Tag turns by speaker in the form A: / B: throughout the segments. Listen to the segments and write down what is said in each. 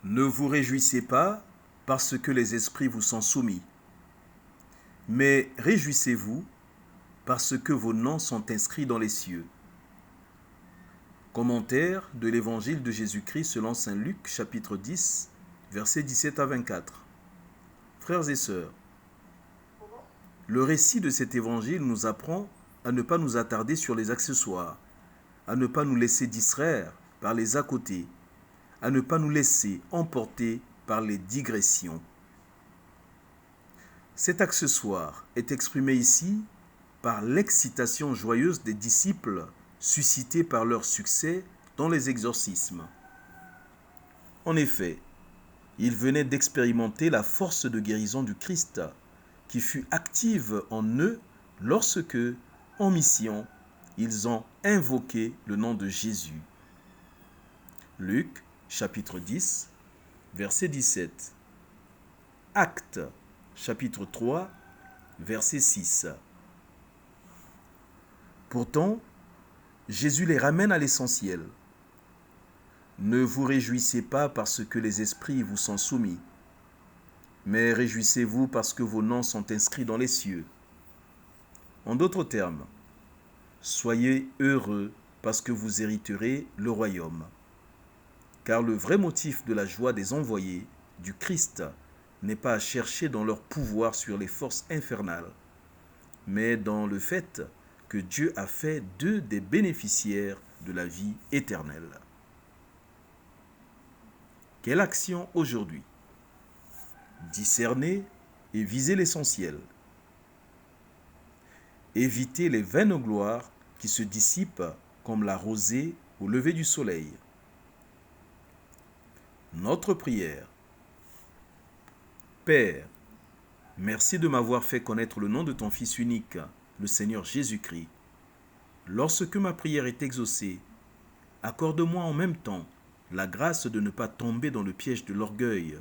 A: Ne vous réjouissez pas parce que les esprits vous sont soumis, mais réjouissez-vous parce que vos noms sont inscrits dans les cieux. Commentaire de l'Évangile de Jésus-Christ selon saint Luc, chapitre 10, versets 17 à 24. Frères et sœurs, le récit de cet évangile nous apprend à ne pas nous attarder sur les accessoires, à ne pas nous laisser distraire par les à-côté, à ne pas nous laisser emporter par les digressions. Cet accessoire est exprimé ici par l'excitation joyeuse des disciples suscitée par leur succès dans les exorcismes. En effet, ils venaient d'expérimenter la force de guérison du Christ qui fut active en eux lorsque, en mission, ils ont invoqué le nom de Jésus. Luc, chapitre 10, verset 17. Actes, chapitre 3, verset 6. Pourtant, Jésus les ramène à l'essentiel. Ne vous réjouissez pas parce que les esprits vous sont soumis, mais réjouissez-vous parce que vos noms sont inscrits dans les cieux. En d'autres termes, soyez heureux parce que vous hériterez le royaume. Car le vrai motif de la joie des envoyés du Christ n'est pas à chercher dans leur pouvoir sur les forces infernales, mais dans le fait que Dieu a fait d'eux des bénéficiaires de la vie éternelle. Quelle action aujourd'hui? Discerner et viser l'essentiel. Éviter les vaines gloires qui se dissipent comme la rosée au lever du soleil. Notre prière. Père, merci de m'avoir fait connaître le nom de ton Fils unique, le Seigneur Jésus-Christ. Lorsque ma prière est exaucée, accorde-moi en même temps la grâce de ne pas tomber dans le piège de l'orgueil,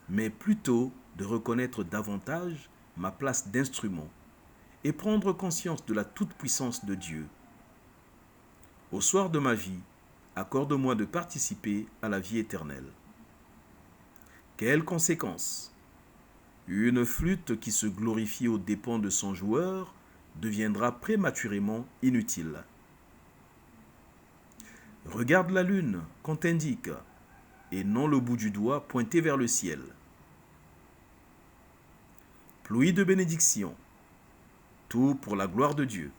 A: mais plutôt de reconnaître davantage ma place d'instrument et prendre conscience de la toute-puissance de Dieu. Au soir de ma vie, accorde-moi de participer à la vie éternelle. Quelles conséquences? Une flûte qui se glorifie aux dépens de son joueur deviendra prématurément inutile. Regarde la lune qu'on t'indique, et non le bout du doigt pointé vers le ciel. Pluie de bénédictions, tout pour la gloire de Dieu.